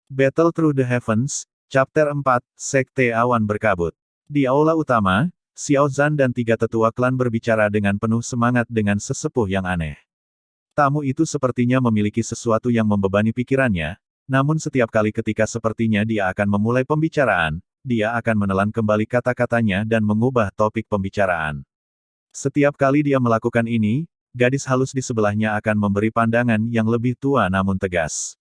Battle Through the Heavens, Chapter 4, Sekte Awan Berkabut. Di aula utama, Xiao Zhan dan tiga tetua klan berbicara dengan penuh semangat dengan sesepuh yang aneh. Tamu itu sepertinya memiliki sesuatu yang membebani pikirannya, namun setiap kali ketika sepertinya dia akan memulai pembicaraan, dia akan menelan kembali kata-katanya dan mengubah topik pembicaraan. Setiap kali dia melakukan ini, gadis halus di sebelahnya akan memberi pandangan yang lebih tua namun tegas.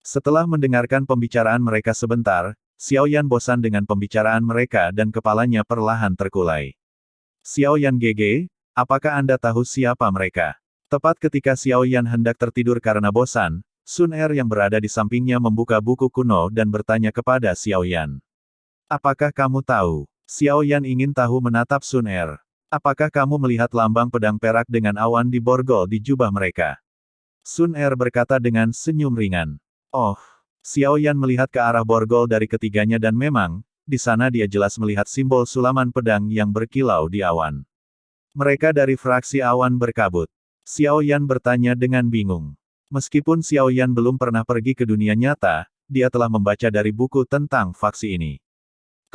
Setelah mendengarkan pembicaraan mereka sebentar, Xiao Yan bosan dengan pembicaraan mereka dan kepalanya perlahan terkulai. Xiao Yan GG, apakah Anda tahu siapa mereka? Tepat ketika Xiao Yan hendak tertidur karena bosan, Sun Er yang berada di sampingnya membuka buku kuno dan bertanya kepada Xiao Yan. Apakah kamu tahu? Xiao Yan ingin tahu menatap Sun Er. Apakah kamu melihat lambang pedang perak dengan awan di borgol di jubah mereka? Sun Er berkata dengan senyum ringan. Oh, Xiao Yan melihat ke arah borgol dari ketiganya dan memang, di sana dia jelas melihat simbol sulaman pedang yang berkilau di awan. Mereka dari fraksi awan berkabut. Xiao Yan bertanya dengan bingung. Meskipun Xiao Yan belum pernah pergi ke dunia nyata, dia telah membaca dari buku tentang faksi ini.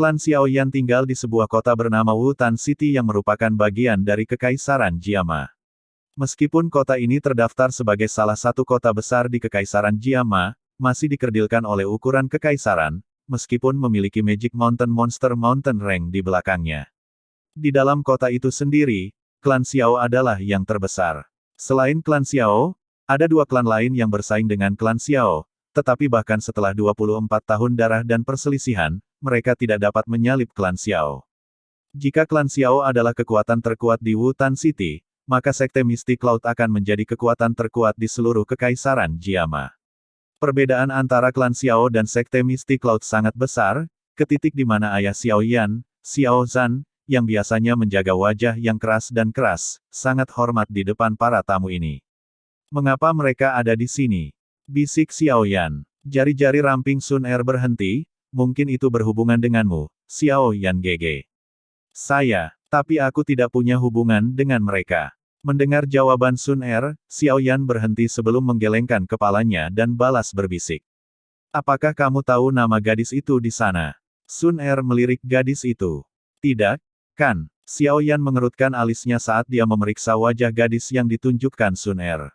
Klan Xiao Yan tinggal di sebuah kota bernama Wutan City yang merupakan bagian dari Kekaisaran Jiama. Meskipun kota ini terdaftar sebagai salah satu kota besar di Kekaisaran Jiama, masih dikerdilkan oleh ukuran kekaisaran, meskipun memiliki Magic Mountain Monster Mountain Rank di belakangnya. Di dalam kota itu sendiri, klan Xiao adalah yang terbesar. Selain klan Xiao, ada dua klan lain yang bersaing dengan klan Xiao, tetapi bahkan setelah 24 tahun darah dan perselisihan, mereka tidak dapat menyalip klan Xiao. Jika klan Xiao adalah kekuatan terkuat di Wutan City, maka Sekte Mystic Cloud akan menjadi kekuatan terkuat di seluruh Kekaisaran Jiama. Perbedaan antara klan Xiao dan Sekte Mystic Cloud sangat besar, ketitik di mana ayah Xiao Yan, Xiao Zhan, yang biasanya menjaga wajah yang keras dan keras, sangat hormat di depan para tamu ini. Mengapa mereka ada di sini? Bisik Xiao Yan. Jari-jari ramping Sun Er berhenti, mungkin itu berhubungan denganmu, Xiao Yan GG. Tapi aku tidak punya hubungan dengan mereka. Mendengar jawaban Sun Er, Xiao Yan berhenti sebelum menggelengkan kepalanya dan balas berbisik. Apakah kamu tahu nama gadis itu di sana? Sun Er melirik gadis itu. Tidak, kan? Xiao Yan mengerutkan alisnya saat dia memeriksa wajah gadis yang ditunjukkan Sun Er.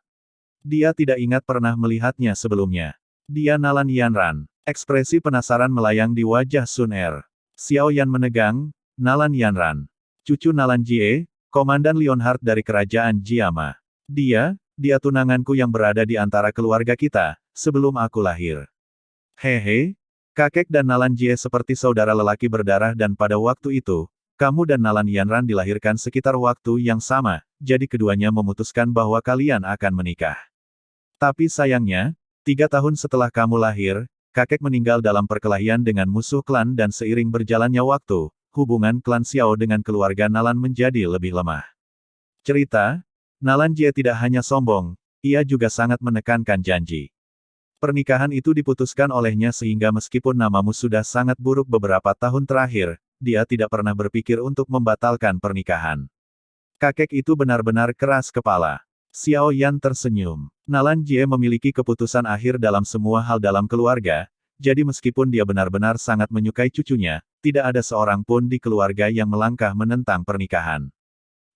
Dia tidak ingat pernah melihatnya sebelumnya. Dia Nalan Yanran. Ekspresi penasaran melayang di wajah Sun Er. Xiao Yan menegang, Nalan Yanran. Cucu Nalan Jie, Komandan Leonhard dari Kerajaan Jiama. Dia tunanganku yang berada di antara keluarga kita, sebelum aku lahir. Hehe, kakek dan Nalan Jie seperti saudara lelaki berdarah dan pada waktu itu, kamu dan Nalan Yanran dilahirkan sekitar waktu yang sama, jadi keduanya memutuskan bahwa kalian akan menikah. Tapi sayangnya, 3 tahun setelah kamu lahir, kakek meninggal dalam perkelahian dengan musuh klan dan seiring berjalannya waktu, hubungan klan Xiao dengan keluarga Nalan menjadi lebih lemah. Cerita, Nalan Jie tidak hanya sombong, ia juga sangat menekankan janji. Pernikahan itu diputuskan olehnya sehingga meskipun namamu sudah sangat buruk beberapa tahun terakhir, dia tidak pernah berpikir untuk membatalkan pernikahan. Kakek itu benar-benar keras kepala. Xiao Yan tersenyum. Nalan Jie memiliki keputusan akhir dalam semua hal dalam keluarga, jadi meskipun dia benar-benar sangat menyukai cucunya, tidak ada seorang pun di keluarga yang melangkah menentang pernikahan.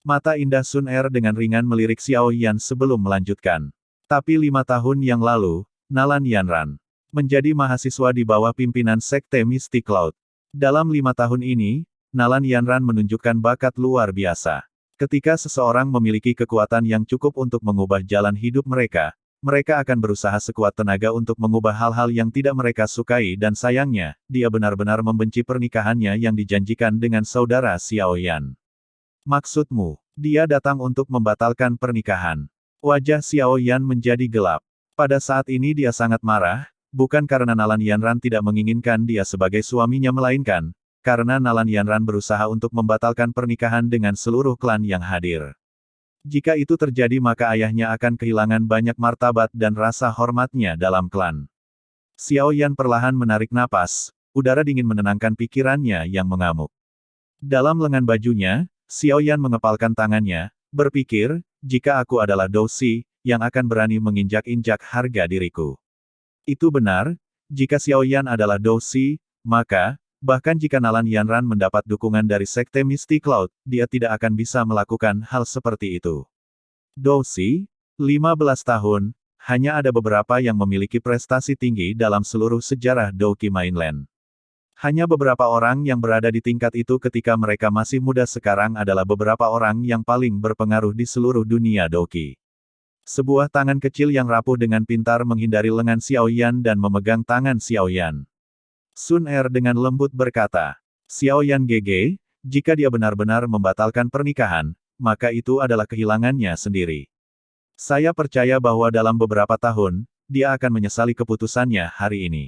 Mata indah Sun Er dengan ringan melirik Xiao Yan sebelum melanjutkan. Tapi 5 tahun yang lalu, Nalan Yanran menjadi mahasiswa di bawah pimpinan Sekte Mystic Cloud. Dalam 5 tahun ini, Nalan Yanran menunjukkan bakat luar biasa. Ketika seseorang memiliki kekuatan yang cukup untuk mengubah jalan hidup mereka, mereka akan berusaha sekuat tenaga untuk mengubah hal-hal yang tidak mereka sukai dan sayangnya, dia benar-benar membenci pernikahannya yang dijanjikan dengan saudara Xiao Yan. Maksudmu, dia datang untuk membatalkan pernikahan. Wajah Xiao Yan menjadi gelap. Pada saat ini dia sangat marah, bukan karena Nalan Yanran tidak menginginkan dia sebagai suaminya melainkan, karena Nalan Yanran berusaha untuk membatalkan pernikahan dengan seluruh klan yang hadir. Jika itu terjadi maka ayahnya akan kehilangan banyak martabat dan rasa hormatnya dalam klan. Xiao Yan perlahan menarik napas, udara dingin menenangkan pikirannya yang mengamuk. Dalam lengan bajunya, Xiao Yan mengepalkan tangannya, berpikir, jika aku adalah Dou Xi, yang akan berani menginjak-injak harga diriku. Itu benar, Jika Xiao Yan adalah Dou Xi, maka, bahkan jika Nalan Yanran mendapat dukungan dari Sekte Misty Cloud, dia tidak akan bisa melakukan hal seperti itu. Dou Xi, 15 tahun, hanya ada beberapa yang memiliki prestasi tinggi dalam seluruh sejarah Douqi Mainland. Hanya beberapa orang yang berada di tingkat itu ketika mereka masih muda sekarang adalah beberapa orang yang paling berpengaruh di seluruh dunia Douqi. Sebuah tangan kecil yang rapuh dengan pintar menghindari lengan Xiao Yan dan memegang tangan Xiao Yan. Sun Er dengan lembut berkata, Xiao Yan GG, jika dia benar-benar membatalkan pernikahan, maka itu adalah kehilangannya sendiri. Saya percaya bahwa dalam beberapa tahun, dia akan menyesali keputusannya hari ini.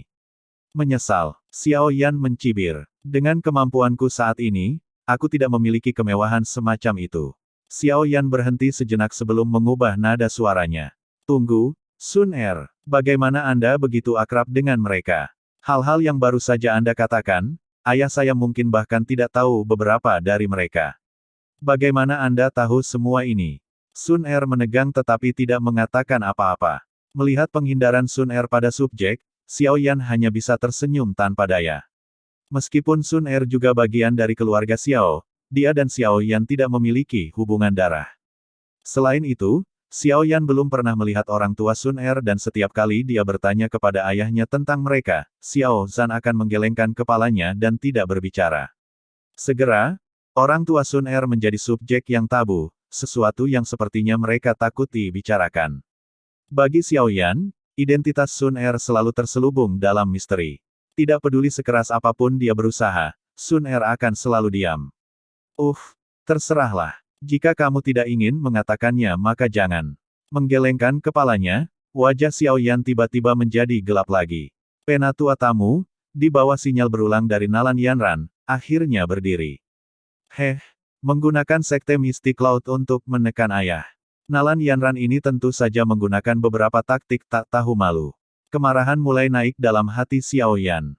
Menyesal, Xiao Yan mencibir. Dengan kemampuanku saat ini, aku tidak memiliki kemewahan semacam itu. Xiao Yan berhenti sejenak sebelum mengubah nada suaranya. Tunggu, Sun Er, bagaimana Anda begitu akrab dengan mereka? Hal-hal yang baru saja Anda katakan, ayah saya mungkin bahkan tidak tahu beberapa dari mereka. Bagaimana Anda tahu semua ini? Sun Er menegang tetapi tidak mengatakan apa-apa. Melihat penghindaran Sun Er pada subjek, Xiao Yan hanya bisa tersenyum tanpa daya. Meskipun Sun Er juga bagian dari keluarga Xiao, dia dan Xiao Yan tidak memiliki hubungan darah. Selain itu, Xiao Yan belum pernah melihat orang tua Sun Er dan setiap kali dia bertanya kepada ayahnya tentang mereka, Xiao Zhan akan menggelengkan kepalanya dan tidak berbicara. Segera, orang tua Sun Er menjadi subjek yang tabu, sesuatu yang sepertinya mereka takuti bicarakan. Bagi Xiao Yan, identitas Sun Er selalu terselubung dalam misteri. Tidak peduli sekeras apapun dia berusaha, Sun Er akan selalu diam. Terserahlah. Jika kamu tidak ingin mengatakannya maka jangan. Menggelengkan kepalanya, wajah Xiao Yan tiba-tiba menjadi gelap lagi. Penatua tamu, di bawah sinyal berulang dari Nalan Yanran, akhirnya berdiri. Menggunakan Sekte Misty Cloud untuk menekan ayah. Nalan Yanran ini tentu saja menggunakan beberapa taktik tak tahu malu. Kemarahan mulai naik dalam hati Xiao Yan.